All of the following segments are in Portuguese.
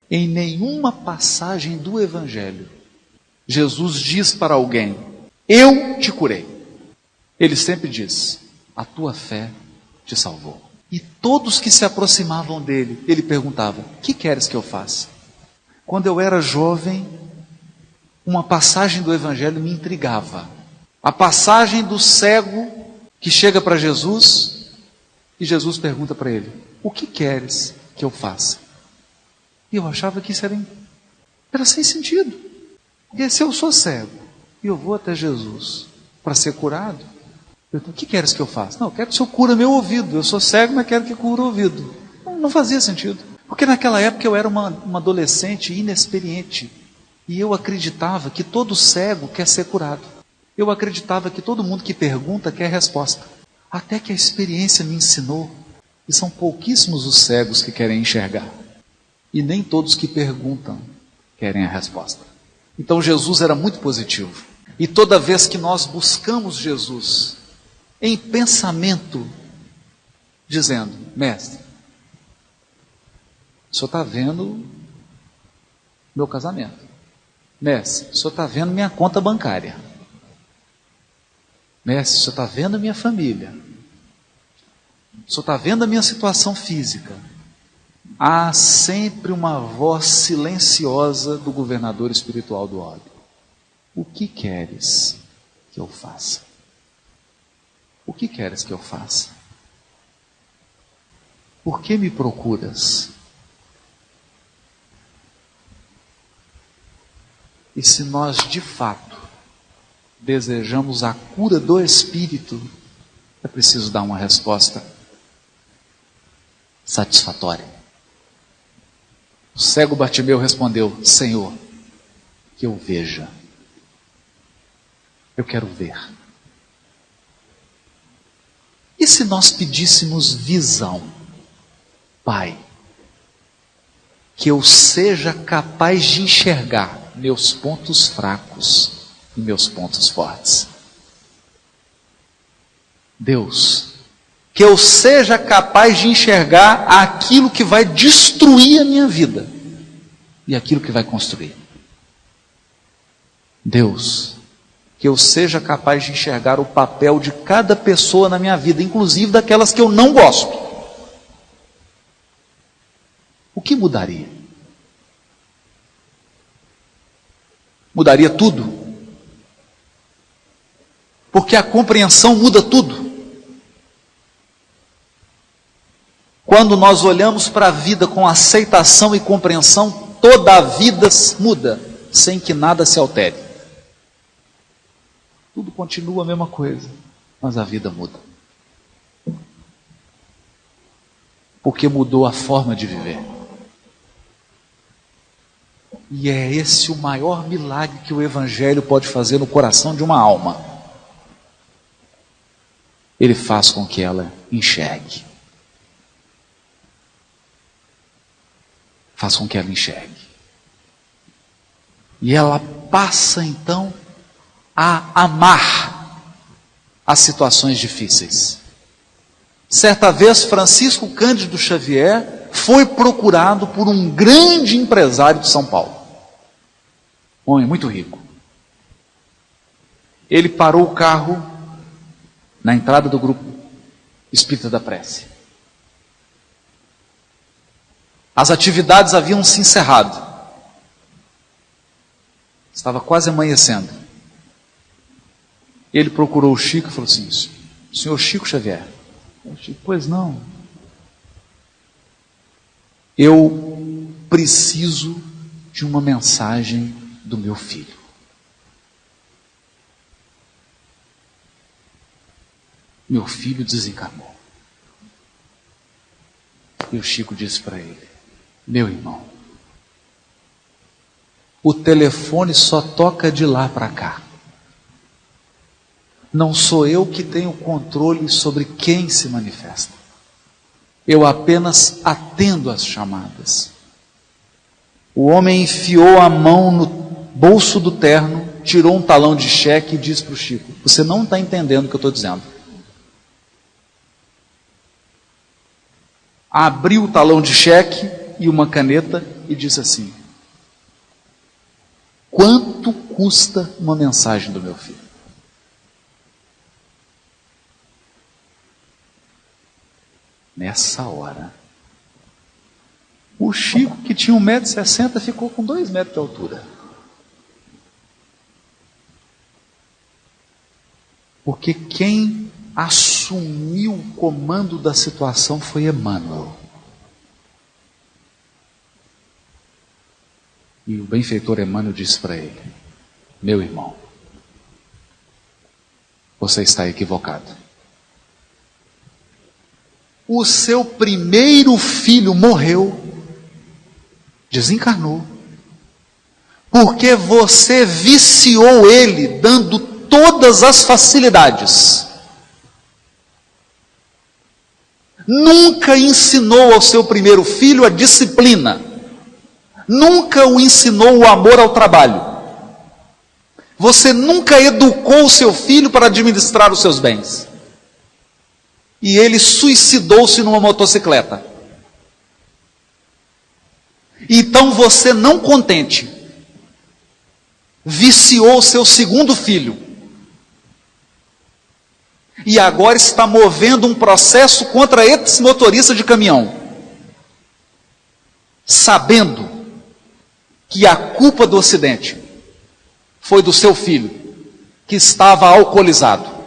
Em nenhuma passagem do Evangelho, Jesus diz para alguém: eu te curei. Ele sempre diz: a tua fé te salvou. E todos que se aproximavam dele, ele perguntava: o que queres que eu faça? Quando eu era jovem, uma passagem do Evangelho me intrigava. A passagem do cego que chega para Jesus e Jesus pergunta para ele: o que queres que eu faça? E eu achava que isso era sem sentido. Porque se eu sou cego e eu vou até Jesus para ser curado, eu digo: o que queres que eu faça? Não, eu quero que o Senhor cura meu ouvido. Eu sou cego, mas quero que cure o ouvido. Não fazia sentido. Porque naquela época eu era uma adolescente inexperiente. E eu acreditava que todo cego quer ser curado. Eu acreditava que todo mundo que pergunta quer resposta. Até que a experiência me ensinou que são pouquíssimos os cegos que querem enxergar. E nem todos que perguntam querem a resposta. Então Jesus era muito positivo. E toda vez que nós buscamos Jesus em pensamento, dizendo: mestre, o senhor está vendo meu casamento. Mestre, o senhor está vendo minha conta bancária. Mestre, o senhor está vendo minha família. O senhor está vendo a minha situação física. Há sempre uma voz silenciosa do governador espiritual do ódio: o que queres que eu faça? O que queres que eu faça? Por que me procuras? E se nós de fato desejamos a cura do Espírito, é preciso dar uma resposta satisfatória. O cego Bartimeu respondeu: Senhor, que eu veja. Eu quero ver. E se nós pedíssemos visão? Pai, que eu seja capaz de enxergar meus pontos fracos e meus pontos fortes. Deus, que eu seja capaz de enxergar aquilo que vai destruir a minha vida e aquilo que vai construir. Deus, que eu seja capaz de enxergar o papel de cada pessoa na minha vida, inclusive daquelas que eu não gosto. O que mudaria? Mudaria tudo. Porque a compreensão muda tudo. Quando nós olhamos para a vida com aceitação e compreensão, toda a vida muda, sem que nada se altere. Tudo continua a mesma coisa, mas a vida muda. Porque mudou a forma de viver. E é esse o maior milagre que o Evangelho pode fazer no coração de uma alma. Ele faz com que ela enxergue. Faz com que ela enxergue. E ela passa então a amar as situações difíceis. Certa vez, Francisco Cândido Xavier foi procurado por um grande empresário de São Paulo. Um homem muito rico. Ele parou o carro na entrada do grupo Espírita da Prece. As atividades haviam se encerrado. Estava quase amanhecendo. Ele procurou o Chico e falou assim: senhor Chico Xavier. O Chico: pois não. Eu preciso de uma mensagem do meu filho. Meu filho desencarnou. E o Chico disse para ele: meu irmão, o telefone só toca de lá para cá. Não sou eu que tenho controle sobre quem se manifesta. Eu apenas atendo às chamadas. O homem enfiou a mão no bolso do terno, tirou um talão de cheque e disse para o Chico: você não está entendendo o que eu estou dizendo. Abriu o talão de cheque e uma caneta e disse assim: quanto custa uma mensagem do meu filho? Nessa hora, o Chico, que tinha 1,60 m, ficou com 2 metros de altura. Porque quem assumiu o comando da situação foi Emmanuel. E o benfeitor Emmanuel disse para ele: meu irmão, você está equivocado. O seu primeiro filho morreu, desencarnou, porque você viciou ele, dando todas as facilidades. Nunca ensinou ao seu primeiro filho a disciplina. Nunca o ensinou o amor ao trabalho. Você nunca educou o seu filho para administrar os seus bens. E ele suicidou-se numa motocicleta. Então você, não contente, viciou seu segundo filho. E agora está movendo um processo contra esse motorista de caminhão, sabendo que a culpa do acidente foi do seu filho, que estava alcoolizado,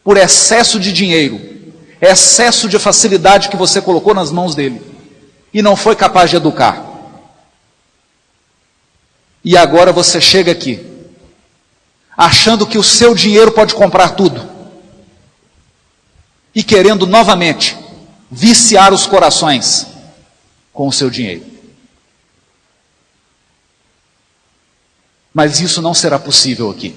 por excesso de dinheiro, excesso de facilidade que você colocou nas mãos dele, e não foi capaz de educar. E agora você chega aqui, achando que o seu dinheiro pode comprar tudo, e querendo novamente viciar os corações com o seu dinheiro. Mas isso não será possível aqui.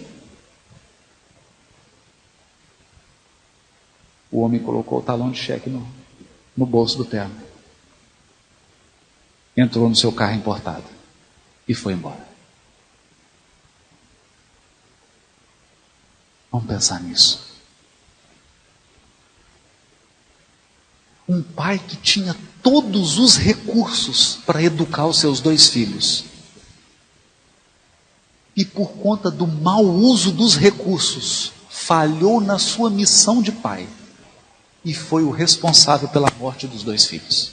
O homem colocou o talão de cheque no bolso do terno. Entrou no seu carro importado e foi embora. Vamos pensar nisso. Um pai que tinha todos os recursos para educar os seus 2 filhos. E por conta do mau uso dos recursos, falhou na sua missão de pai. E foi o responsável pela morte dos 2 filhos.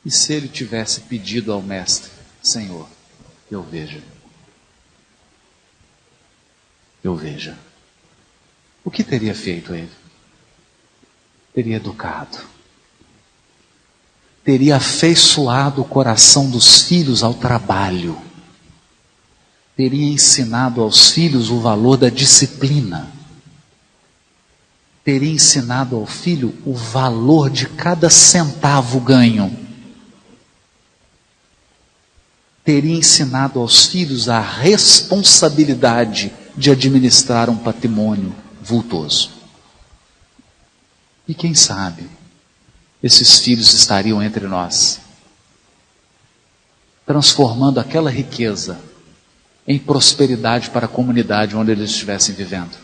E se ele tivesse pedido ao mestre: Senhor, eu veja, o que teria feito ele? Teria educado, teria afeiçoado o coração dos filhos ao trabalho, teria ensinado aos filhos o valor da disciplina, teria ensinado ao filho o valor de cada centavo ganho, teria ensinado aos filhos a responsabilidade de administrar um patrimônio vultoso. E quem sabe, esses filhos estariam entre nós, transformando aquela riqueza em prosperidade para a comunidade onde eles estivessem vivendo.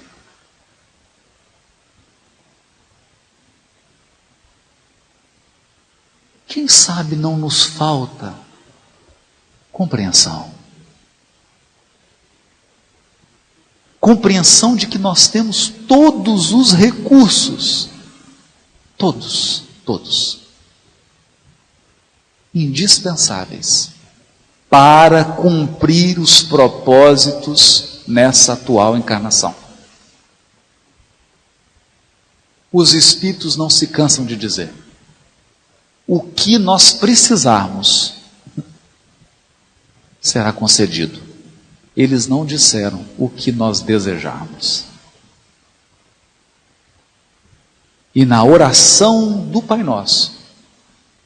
Quem sabe não nos falta compreensão. Compreensão de que nós temos todos os recursos, todos, indispensáveis para cumprir os propósitos nessa atual encarnação. Os espíritos não se cansam de dizer: o que nós precisarmos será concedido. Eles não disseram o que nós desejarmos. E na oração do Pai Nosso,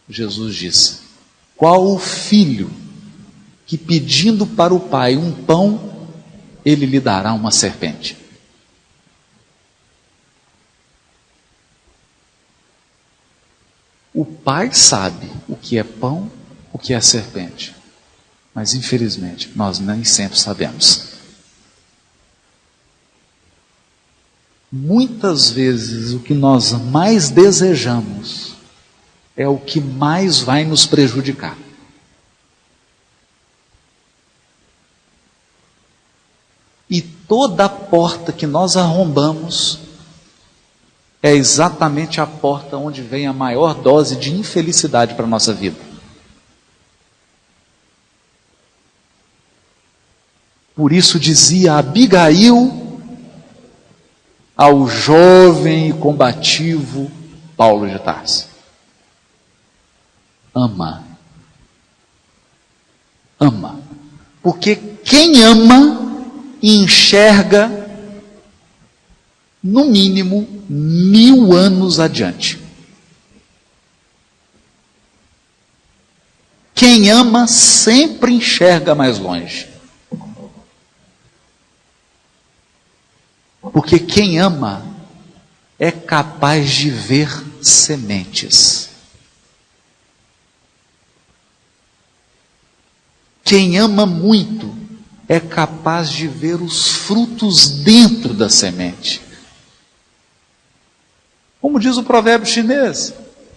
Jesus disse: qual o filho que, pedindo para o pai um pão, ele lhe dará uma serpente? O pai sabe o que é pão, o que é serpente. Mas infelizmente, nós nem sempre sabemos. Muitas vezes o que nós mais desejamos é o que mais vai nos prejudicar. E toda porta que nós arrombamos é exatamente a porta onde vem a maior dose de infelicidade para a nossa vida. Por isso dizia Abigail ao jovem e combativo Paulo de Tarso: ama. Ama. Porque quem ama enxerga no mínimo 1000 anos adiante. Quem ama sempre enxerga mais longe. Porque quem ama é capaz de ver sementes. Quem ama muito é capaz de ver os frutos dentro da semente. Como diz o provérbio chinês,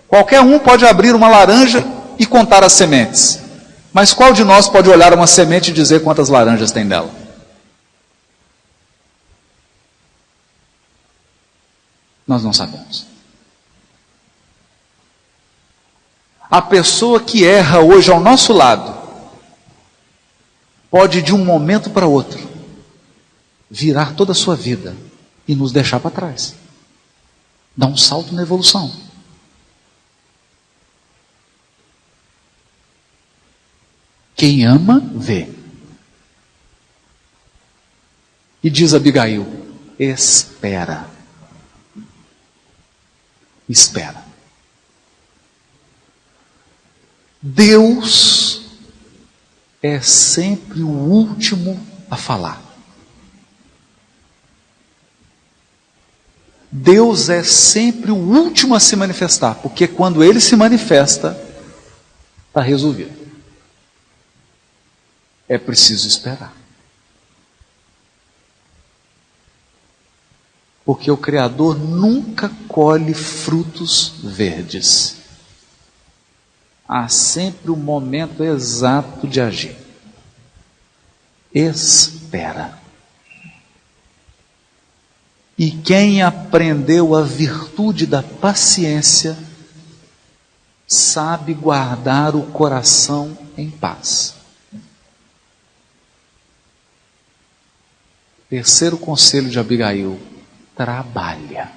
qualquer um pode abrir uma laranja e contar as sementes. Mas qual de nós pode olhar uma semente e dizer quantas laranjas tem nela? Nós não sabemos. A pessoa que erra hoje ao nosso lado pode de um momento para outro virar toda a sua vida e nos deixar para trás. Dar um salto na evolução. Quem ama, vê. E diz Abigail: espera. Espera. Deus é sempre o último a falar. Deus é sempre o último a se manifestar, porque quando Ele se manifesta, está resolvido. É preciso esperar. Porque o Criador nunca colhe frutos verdes. Há sempre o momento exato de agir. Espera. E quem aprendeu a virtude da paciência, sabe guardar o coração em paz. Terceiro conselho de Abigail: trabalha.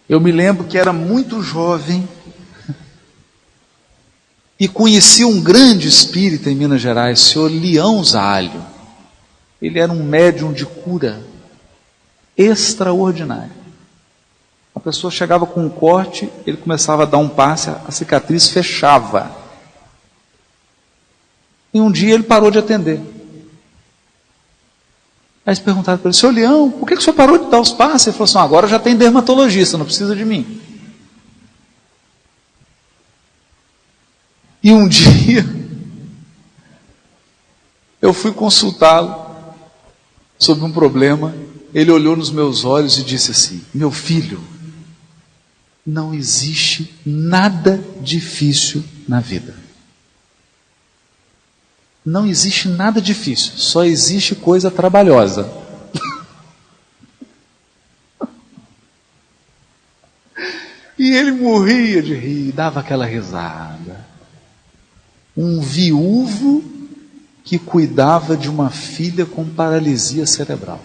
Eu me lembro que era muito jovem e conheci um grande espírita em Minas Gerais, o senhor Leão Zalho. Ele era um médium de cura extraordinário. A pessoa chegava com um corte, ele começava a dar um passe, a cicatriz fechava. E um dia ele parou de atender. Aí eles perguntaram para ele: senhor Leão, por que o senhor parou de dar os passes? Ele falou assim: agora já tem dermatologista, não precisa de mim. E um dia, eu fui consultá-lo sobre um problema. Ele olhou nos meus olhos e disse assim: meu filho, não existe nada difícil na vida. Não existe nada difícil, só existe coisa trabalhosa. E ele morria de rir, dava aquela risada. Um viúvo que cuidava de uma filha com paralisia cerebral.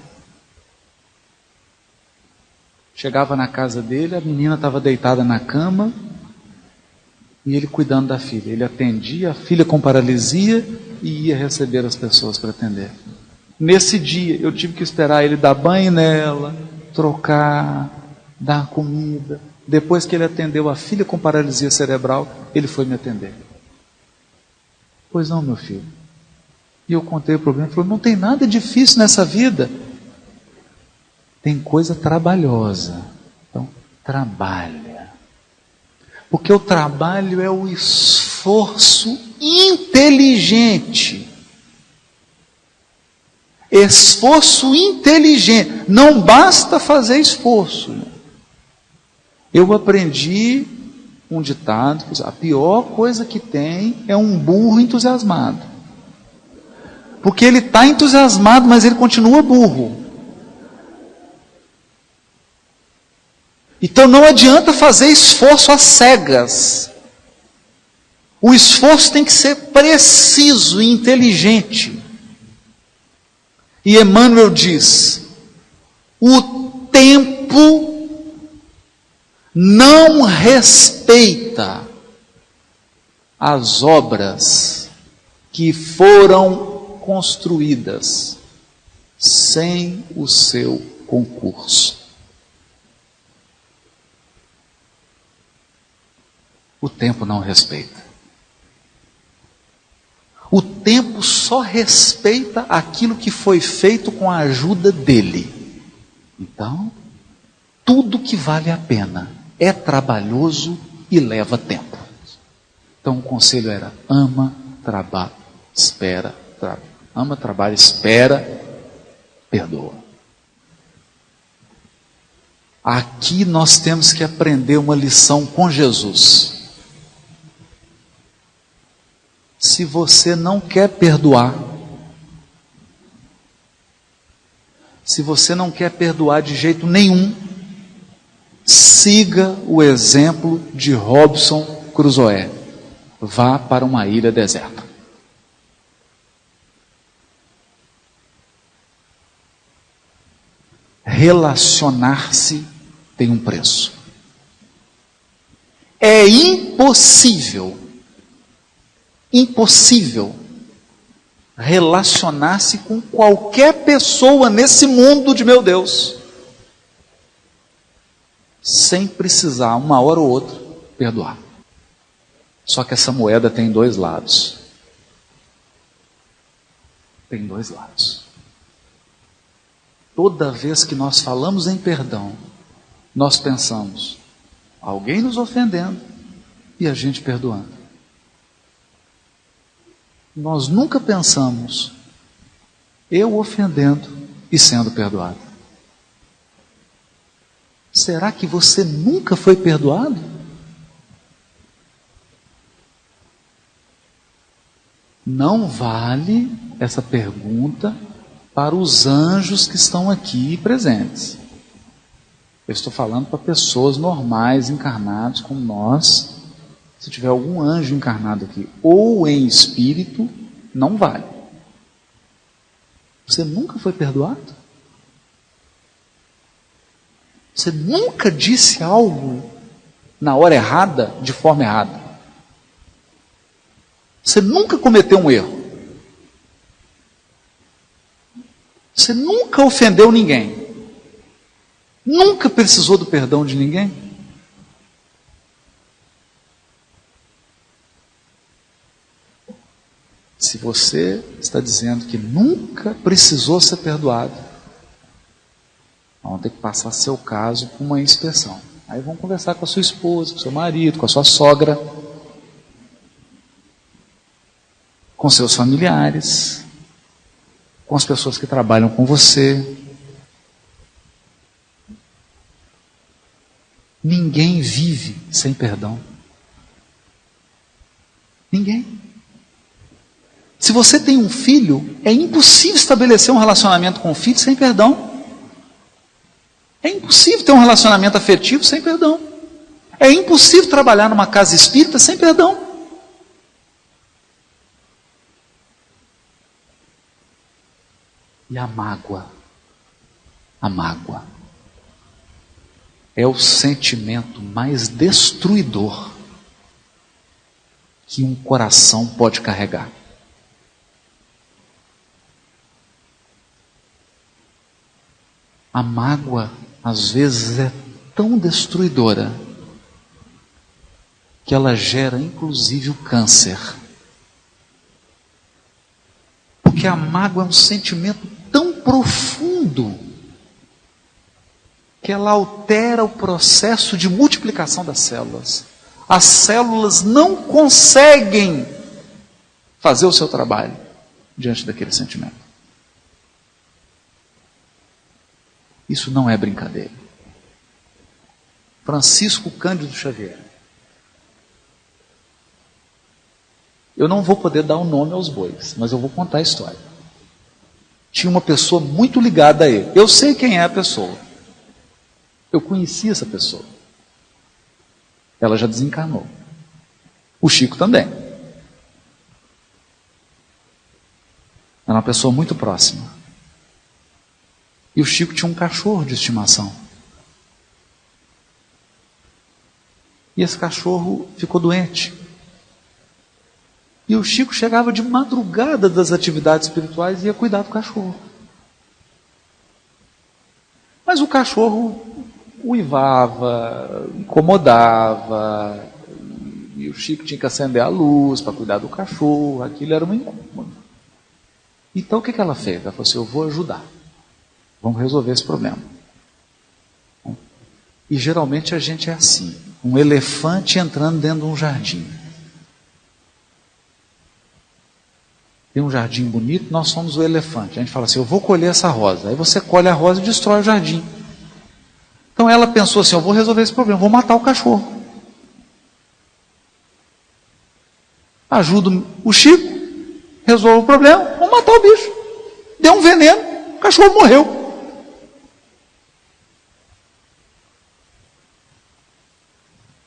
Chegava na casa dele, a menina estava deitada na cama e ele cuidando da filha. Ele atendia a filha com paralisia e ia receber as pessoas para atender. Nesse dia eu tive que esperar ele dar banho nela, trocar, dar comida. Depois que ele atendeu a filha com paralisia cerebral, ele foi me atender. Pois não, meu filho. E eu contei o problema. Ele falou: não tem nada difícil nessa vida. Tem coisa trabalhosa. Então, trabalha. Porque o trabalho é o esforço inteligente. Esforço inteligente. Não basta fazer esforço. Eu aprendi um ditado, que a pior coisa que tem é um burro entusiasmado. Porque ele está entusiasmado, mas ele continua burro. Então não adianta fazer esforço às cegas. O esforço tem que ser preciso e inteligente. E Emmanuel diz: o tempo não respeita as obras que foram construídas sem o seu concurso. O tempo não respeita. O tempo só respeita aquilo que foi feito com a ajuda dele. Então, tudo que vale a pena é trabalhoso e leva tempo. Então o conselho era: ama, trabalha, espera, ama, trabalha, espera, perdoa. Aqui nós temos que aprender uma lição com Jesus. Se você não quer perdoar, se você não quer perdoar de jeito nenhum, siga o exemplo de Robinson Crusoe. Vá para uma ilha deserta. Relacionar-se tem um preço. É impossível relacionar-se com qualquer pessoa nesse mundo de meu Deus sem precisar, uma hora ou outra, perdoar. Só que essa moeda tem dois lados. Tem dois lados. Toda vez que nós falamos em perdão, nós pensamos: alguém nos ofendendo e a gente perdoando. Nós nunca pensamos: eu ofendendo e sendo perdoado. Será que você nunca foi perdoado? Não vale essa pergunta para os anjos que estão aqui presentes. Eu estou falando para pessoas normais, encarnados como nós. Se tiver algum anjo encarnado aqui, ou em espírito, não vale. Você nunca foi perdoado? Você nunca disse algo na hora errada, de forma errada? Você nunca cometeu um erro? Você nunca ofendeu ninguém? Nunca precisou do perdão de ninguém? Se você está dizendo que nunca precisou ser perdoado, vamos ter que passar seu caso por uma inspeção. Aí vão conversar com a sua esposa, com o seu marido, com a sua sogra, com seus familiares, com as pessoas que trabalham com você. Ninguém vive sem perdão. Ninguém. Se você tem um filho, é impossível estabelecer um relacionamento com o filho sem perdão. É impossível ter um relacionamento afetivo sem perdão. É impossível trabalhar numa casa espírita sem perdão. E a mágoa é o sentimento mais destruidor que um coração pode carregar. A mágoa, às vezes, é tão destruidora que ela gera, inclusive, o câncer. Porque a mágoa é um sentimento tão profundo que ela altera o processo de multiplicação das células. As células não conseguem fazer o seu trabalho diante daquele sentimento. Isso não é brincadeira. Francisco Cândido Xavier. Eu não vou poder dar o nome aos bois, mas eu vou contar a história. Tinha uma pessoa muito ligada a ele. Eu sei quem é a pessoa. Eu conheci essa pessoa. Ela já desencarnou. O Chico também. Era uma pessoa muito próxima. E o Chico tinha um cachorro de estimação. E esse cachorro ficou doente. E o Chico chegava de madrugada das atividades espirituais e ia cuidar do cachorro. Mas o cachorro uivava, incomodava, e o Chico tinha que acender a luz para cuidar do cachorro, aquilo era uma incômoda. Então o que ela fez? Ela falou assim, eu vou ajudar, vamos resolver esse problema. E geralmente a gente é assim, um elefante entrando dentro de um jardim. Tem um jardim bonito, nós somos o elefante. A gente fala assim, eu vou colher essa rosa. Aí você colhe a rosa e destrói o jardim. Então ela pensou assim, eu vou resolver esse problema, vou matar o cachorro. Ajudo o Chico, resolvo o problema, vou matar o bicho. Deu um veneno, o cachorro morreu.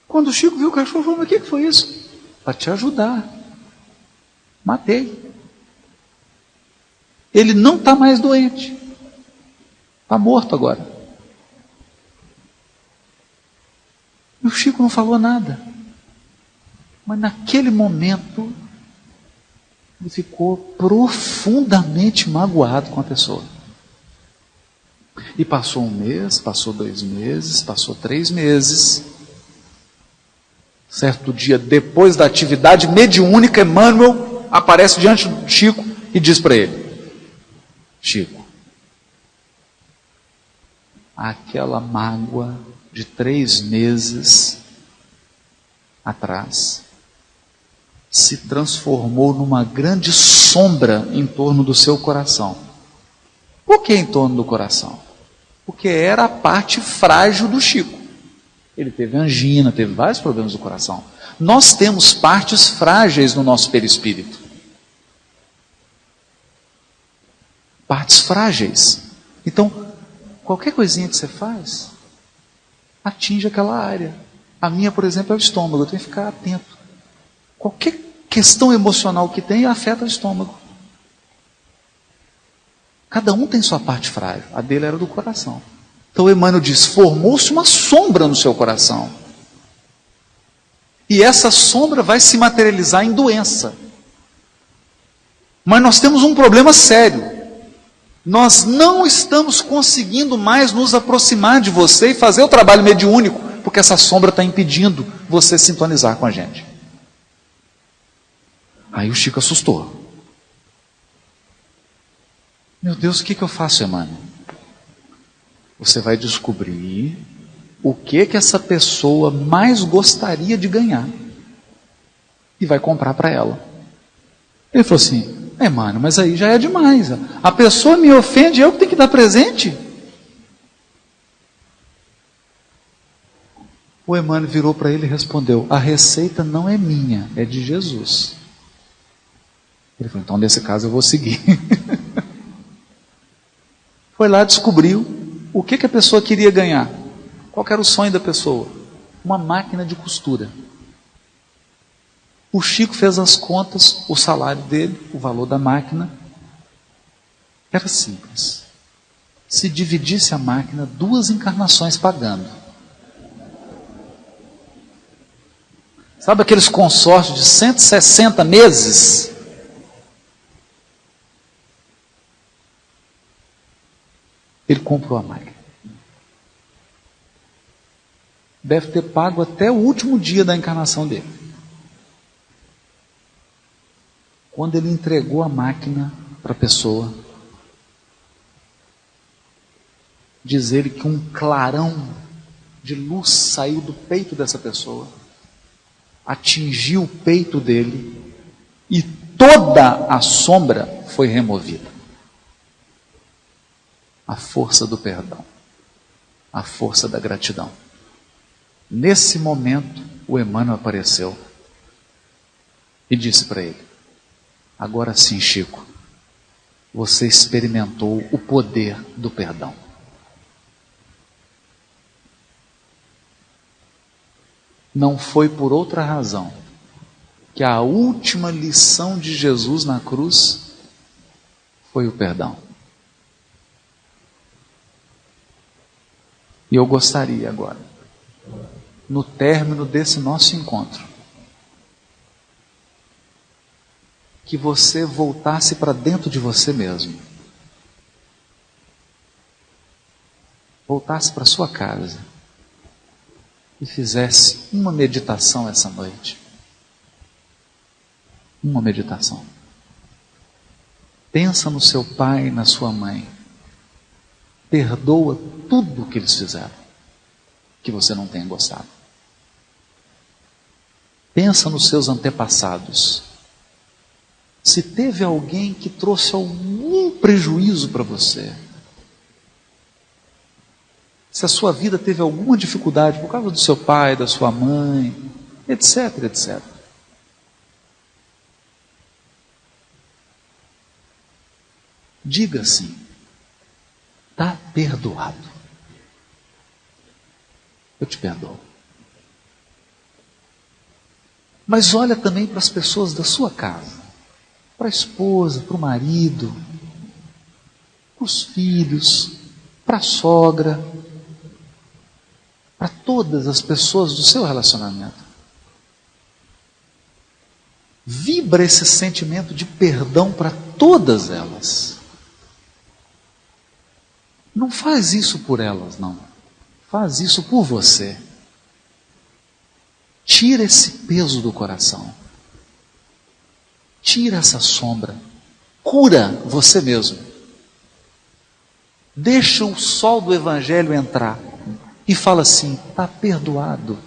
Quando o Chico viu o cachorro, falou, mas o que foi isso? Para te ajudar. Matei. Ele não está mais doente. Está morto agora. E o Chico não falou nada. Mas naquele momento, ele ficou profundamente magoado com a pessoa. E passou 1 mês, passou 2 meses, passou 3 meses. Certo dia, depois da atividade mediúnica, Emmanuel aparece diante do Chico e diz para ele, Chico, aquela mágoa de 3 meses atrás se transformou numa grande sombra em torno do seu coração. Por que em torno do coração? Porque era a parte frágil do Chico. Ele teve angina, teve vários problemas do coração. Nós temos partes frágeis no nosso perispírito. Partes frágeis. Então, qualquer coisinha que você faz, atinge aquela área. A minha, por exemplo, é o estômago. Eu tenho que ficar atento. Qualquer questão emocional que tem, afeta o estômago. Cada um tem sua parte frágil. A dele era do coração. Então Emmanuel diz, formou-se uma sombra no seu coração. E essa sombra vai se materializar em doença. Mas nós temos um problema sério. Nós não estamos conseguindo mais nos aproximar de você e fazer o trabalho mediúnico, porque essa sombra está impedindo você sintonizar com a gente. Aí o Chico assustou. Meu Deus, o que eu faço, Emmanuel? Você vai descobrir o que essa pessoa mais gostaria de ganhar e vai comprar para ela. Ele falou assim, Emmanuel, mas aí já é demais. A pessoa me ofende, eu que tenho que dar presente? O Emmanuel virou para ele e respondeu, a receita não é minha, é de Jesus. Ele falou, então nesse caso eu vou seguir. Foi lá, descobriu o que a pessoa queria ganhar. Qual era o sonho da pessoa? Uma máquina de costura. O Chico fez as contas, o salário dele, o valor da máquina. Era simples. Se dividisse a máquina, 2 encarnações pagando. Sabe aqueles consórcios de 160 meses? Ele comprou a máquina. Deve ter pago até o último dia da encarnação dele. Quando ele entregou a máquina para a pessoa, diz ele que um clarão de luz saiu do peito dessa pessoa, atingiu o peito dele e toda a sombra foi removida. A força do perdão. a força da gratidão. Nesse momento, o Emmanuel apareceu e disse para ele: agora sim, Chico, você experimentou o poder do perdão. Não foi por outra razão que a última lição de Jesus na cruz foi o perdão. E eu gostaria agora, no término desse nosso encontro, que você voltasse para dentro de você mesmo. Voltasse para sua casa e fizesse uma meditação essa noite. Uma meditação. Pensa no seu pai e na sua mãe. Perdoa tudo o que eles fizeram, que você não tenha gostado. Pensa nos seus antepassados. Se teve alguém que trouxe algum prejuízo para você, se a sua vida teve alguma dificuldade por causa do seu pai, da sua mãe, etc, etc. Diga assim: está perdoado. Eu te perdoo. Mas olha também para as pessoas da sua casa, para a esposa, para o marido, para os filhos, para a sogra, para todas as pessoas do seu relacionamento. Vibra esse sentimento de perdão para todas elas. Não faz isso por elas, não. Faz isso por você. Tira esse peso do coração. Tira essa sombra. Cura você mesmo. Deixa o sol do Evangelho entrar. E fala assim: está perdoado.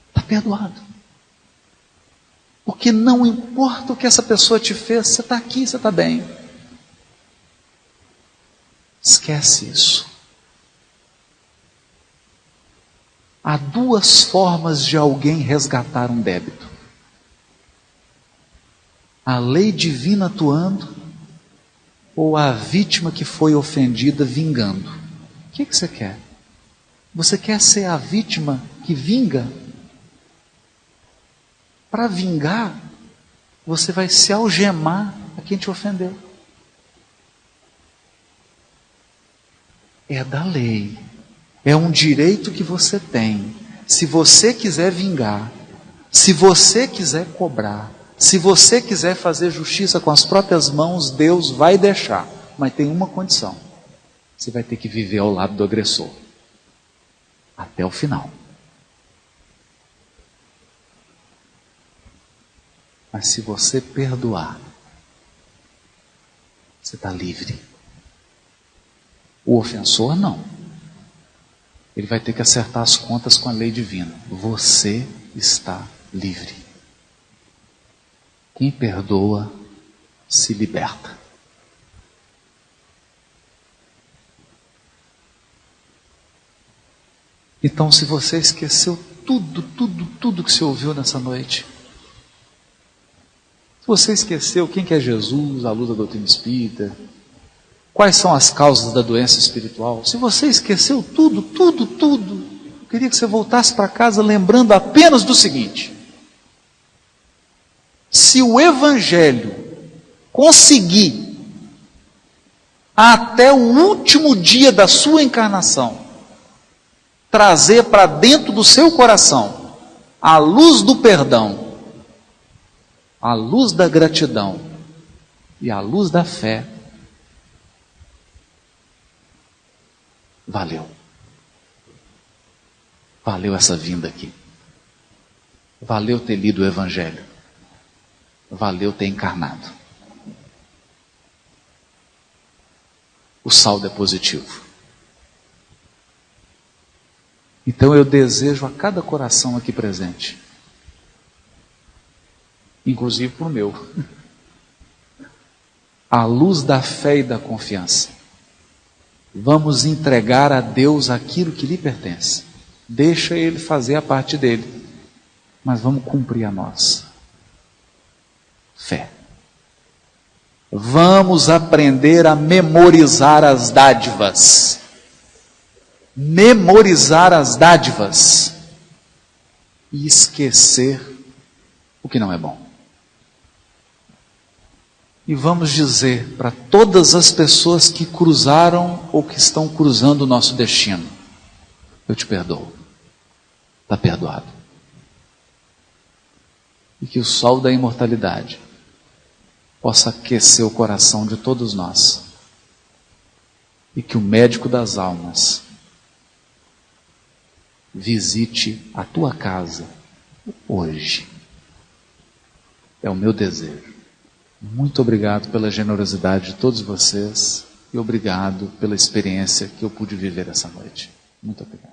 Está perdoado. Porque não importa o que essa pessoa te fez, você está aqui, você está bem. Esquece isso. Há duas formas de alguém resgatar um débito: a lei divina atuando, ou a vítima que foi ofendida vingando. O que você quer? Você quer ser a vítima que vinga? Para vingar, você vai se algemar a quem te ofendeu. É da lei. É um direito que você tem. Se você quiser vingar, se você quiser cobrar, se você quiser fazer justiça com as próprias mãos, Deus vai deixar. Mas tem uma condição: você vai ter que viver ao lado do agressor até o final. Mas se você perdoar, você está livre. O ofensor não. Ele vai ter que acertar as contas com a lei divina. Você está livre. Quem perdoa se liberta. Então, se você esqueceu tudo que você ouviu nessa noite, se você esqueceu quem que é Jesus, à luz da doutrina espírita, quais são as causas da doença espiritual, se você esqueceu tudo, eu queria que você voltasse para casa lembrando apenas do seguinte: se o Evangelho conseguir, até o último dia da sua encarnação, trazer para dentro do seu coração a luz do perdão, a luz da gratidão e a luz da fé, valeu. Valeu essa vinda aqui. Valeu ter lido o Evangelho. Valeu ter encarnado. O saldo é positivo. Então eu desejo a cada coração aqui presente, inclusive para o meu, a luz da fé e da confiança, Vamos entregar a Deus aquilo que lhe pertence. Deixa Ele fazer a parte dele, mas vamos cumprir a nossa. Fé. Vamos aprender a memorizar as dádivas. Memorizar as dádivas. E esquecer o que não é bom. E vamos dizer para todas as pessoas que cruzaram ou que estão cruzando o nosso destino: eu te perdoo. Está perdoado. E que o sol da imortalidade possa aquecer o coração de todos nós. E que o médico das almas visite a tua casa hoje. É o meu desejo. Muito obrigado pela generosidade de todos vocês e obrigado pela experiência que eu pude viver essa noite. Muito obrigado.